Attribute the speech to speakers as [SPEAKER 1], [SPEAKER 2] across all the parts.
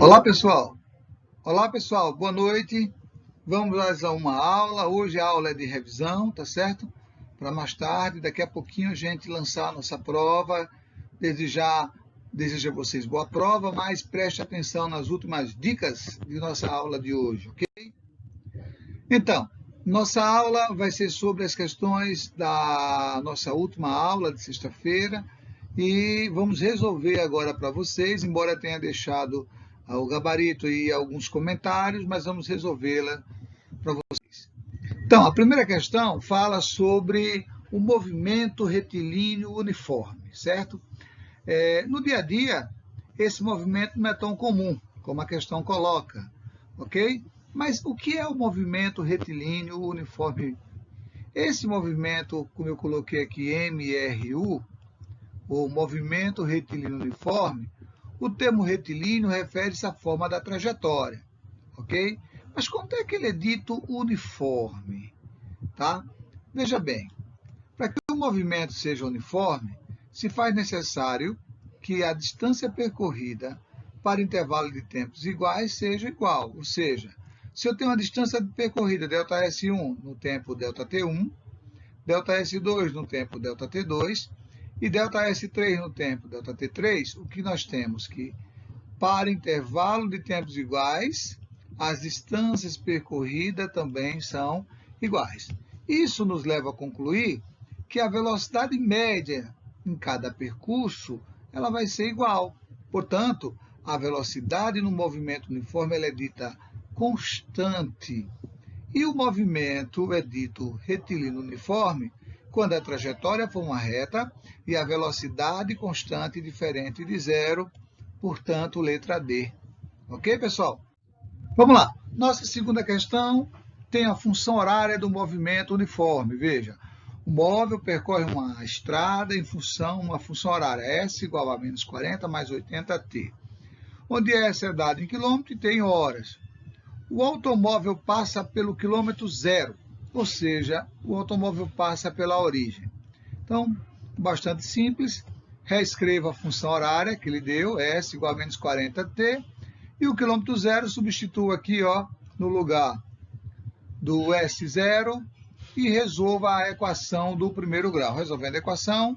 [SPEAKER 1] Olá, pessoal. Olá, pessoal. Boa noite. Vamos a uma aula. Hoje a aula é de revisão, tá certo? Para mais tarde, daqui a pouquinho a gente lançar a nossa prova. Desejo a vocês boa prova, mas preste atenção nas últimas dicas de nossa aula de hoje, ok? Então, nossa aula vai ser sobre as questões da nossa última aula de sexta-feira e vamos resolver agora para vocês, embora tenha deixado o gabarito e alguns comentários, mas vamos resolvê-la para vocês. Então, a primeira questão fala sobre o movimento retilíneo uniforme, certo? No dia a dia, esse movimento não é tão comum, como a questão coloca, ok? Mas o que é o movimento retilíneo uniforme? Esse movimento, como eu coloquei aqui, MRU, o movimento retilíneo uniforme, o termo retilíneo refere-se à forma da trajetória, ok? Mas como é que ele é dito uniforme? Tá? Veja bem, para que o movimento seja uniforme, se faz necessário que a distância percorrida para intervalo de tempos iguais seja igual, ou seja, se eu tenho uma distância percorrida ΔS1 no tempo ΔT1, ΔS2 no tempo ΔT2 e ΔS3 no tempo ΔT3, o que nós temos que, para intervalo de tempos iguais, as distâncias percorridas também são iguais. Isso nos leva a concluir que a velocidade média em cada percurso ela vai ser igual. Portanto, a velocidade no movimento uniforme ela é dita constante. E o movimento é dito retilíneo uniforme quando a trajetória for uma reta e a velocidade constante diferente de zero, portanto, letra D. Ok, pessoal? Vamos lá. Nossa segunda questão tem a função horária do movimento uniforme. Veja, o móvel percorre uma estrada em uma função horária, S igual a menos 40 mais 80t, onde S é dado em quilômetro e t em horas. O automóvel passa pelo quilômetro zero, ou seja, o automóvel passa pela origem. Então, bastante simples, reescreva a função horária que ele deu, S igual a menos 40t, e o quilômetro zero substitua aqui no lugar do S0 e resolva a equação do primeiro grau. Resolvendo a equação,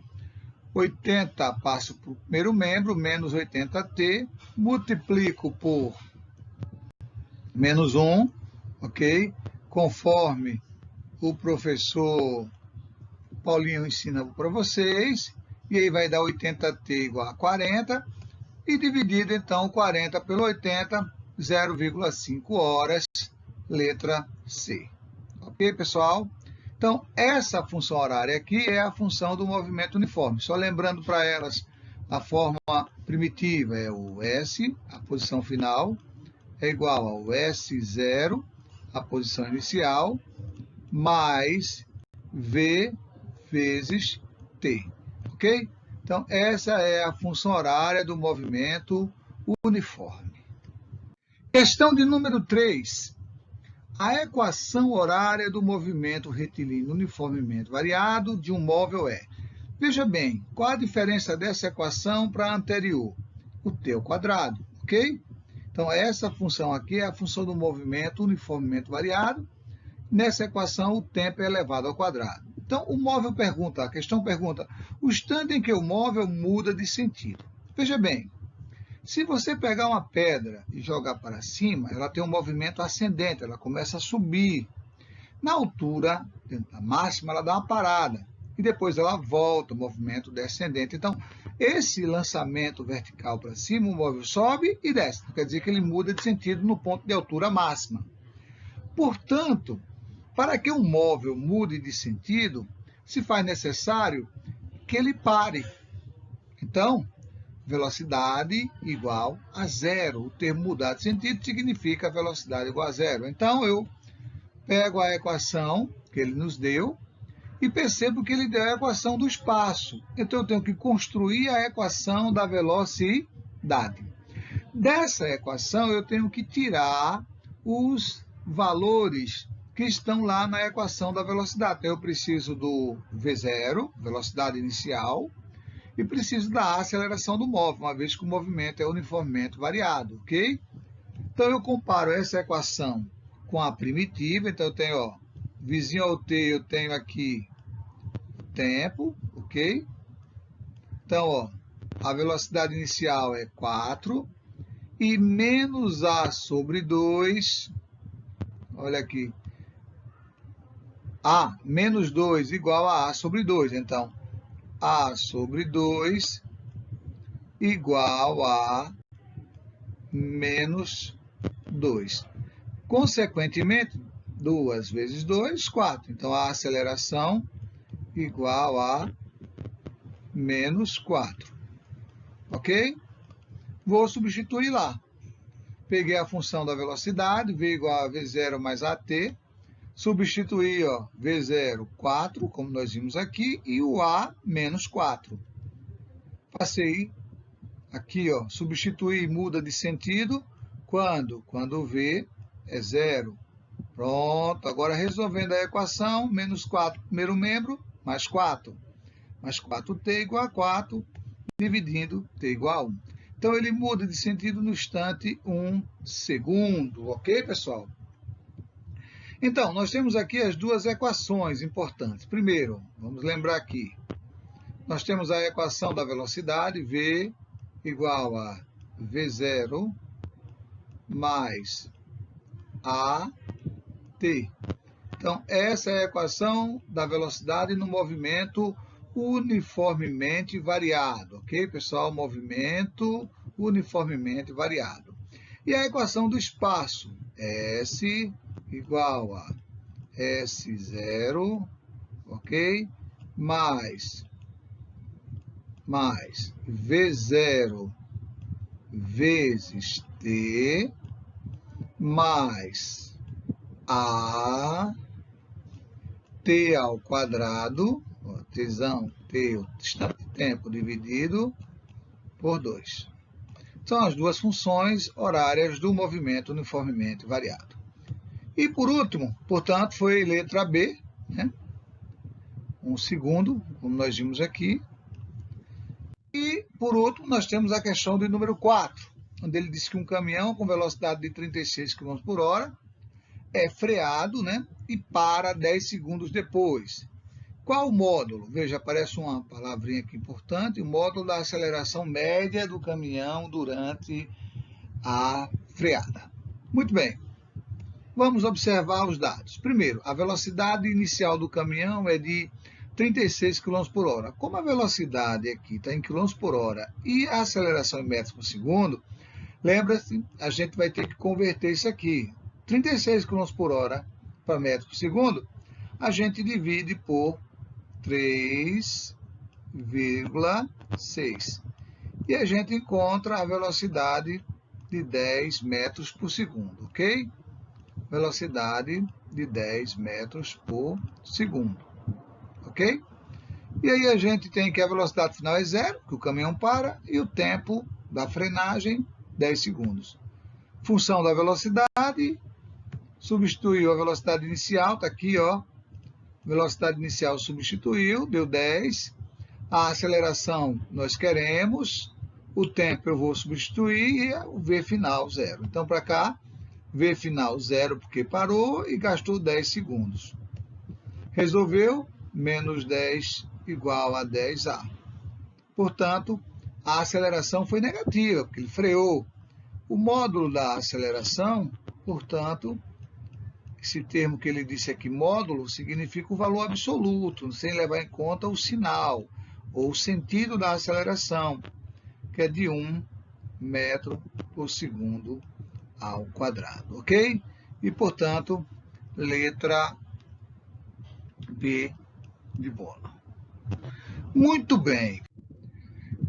[SPEAKER 1] 80 passa para o primeiro membro, menos 80t, multiplico por menos 1, ok? Conforme o professor Paulinho ensina para vocês, e aí vai dar 80t igual a 40, e dividido então 40 pelo 80, 0,5 horas, letra C. Ok, pessoal? Então, essa função horária aqui é a função do movimento uniforme. Só lembrando para elas, a forma primitiva é o S, a posição final, é igual ao S0, a posição inicial, mais V vezes T. Ok? Então, essa é a função horária do movimento uniforme. Questão de número 3. A equação horária do movimento retilíneo uniformemente variado de um móvel é. Veja bem, qual a diferença dessa equação para a anterior? O t ao quadrado, ok? Então, essa função aqui é a função do movimento uniformemente variado. Nessa equação, o tempo é elevado ao quadrado. Então, a questão pergunta, o instante em que o móvel muda de sentido. Veja bem, se você pegar uma pedra e jogar para cima, ela tem um movimento ascendente, ela começa a subir. Na altura máxima, ela dá uma parada e depois ela volta, o movimento descendente. Então, esse lançamento vertical para cima, o móvel sobe e desce. Quer dizer que ele muda de sentido no ponto de altura máxima. Portanto, para que um móvel mude de sentido, se faz necessário que ele pare. Então, velocidade igual a zero. O termo mudar de sentido significa velocidade igual a zero. Então, eu pego a equação que ele nos deu e percebo que ele deu a equação do espaço. Então, eu tenho que construir a equação da velocidade. Dessa equação, eu tenho que tirar os valores que estão lá na equação da velocidade. Então, eu preciso do V0, velocidade inicial, e preciso da aceleração do móvel, uma vez que o movimento é uniformemente variado, ok? Então, eu comparo essa equação com a primitiva. Então, eu tenho, ó, vizinho ao t, eu tenho aqui tempo, ok? Então, ó, a velocidade inicial é 4 e menos a sobre 2, olha aqui, a menos 2 igual a sobre 2. Então, a sobre 2 igual a menos 2. Consequentemente, 2 vezes 2, 4. Então, a aceleração igual a menos 4. Ok? Vou substituir lá. Peguei a função da velocidade, v igual a v0 mais at. Substituir, ó, v0, 4, como nós vimos aqui, e o a, menos 4. Passei aqui, ó, substituir muda de sentido. Quando? Quando v é 0. Pronto, agora resolvendo a equação, menos 4, primeiro membro, mais 4. Mais 4t igual a 4, dividindo t igual a 1. Então, ele muda de sentido no instante 1 segundo, ok, pessoal? Então, nós temos aqui as duas equações importantes. Primeiro, vamos lembrar aqui, nós temos a equação da velocidade, v igual a v0 mais at. Então, essa é a equação da velocidade no movimento uniformemente variado, ok, pessoal? Movimento uniformemente variado. E a equação do espaço, S igual a S0, ok, mais V0 vezes T, mais A, T ao quadrado, Tzão, T, o instante de tempo, dividido por 2. São as duas funções horárias do movimento uniformemente variado. E por último, portanto, foi letra B, né? Um segundo, como nós vimos aqui. E, por último, nós temos a questão de número 4, onde ele diz que um caminhão com velocidade de 36 km por hora é freado, né? E para 10 segundos depois. Qual o módulo? Veja, aparece uma palavrinha aqui importante, o módulo da aceleração média do caminhão durante a freada. Muito bem, vamos observar os dados. Primeiro, a velocidade inicial do caminhão é de 36 km por hora. Como a velocidade aqui está em km por hora e a aceleração em metros por segundo, lembra-se, a gente vai ter que converter isso aqui. 36 km por hora para metros por segundo, a gente divide por 3,6. E a gente encontra a velocidade de 10 metros por segundo, ok? Velocidade de 10 metros por segundo, ok? E aí a gente tem que a velocidade final é 0, que o caminhão para, e o tempo da frenagem, 10 segundos. Função da velocidade, substituiu a velocidade inicial, está aqui, ó. Velocidade inicial substituiu, deu 10. A aceleração nós queremos, o tempo eu vou substituir e o V final 0. Então, para cá, V final 0 porque parou e gastou 10 segundos. Resolveu, menos 10 igual a 10A. Portanto, a aceleração foi negativa, porque ele freou. O módulo da aceleração, portanto, esse termo que ele disse aqui, módulo, significa o valor absoluto, sem levar em conta o sinal, ou o sentido da aceleração, que é de 1 metro por segundo ao quadrado, ok? E, portanto, letra B de bola. Muito bem.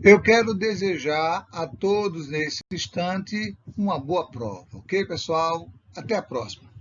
[SPEAKER 1] Eu quero desejar a todos, nesse instante, uma boa prova, ok, pessoal? Até a próxima.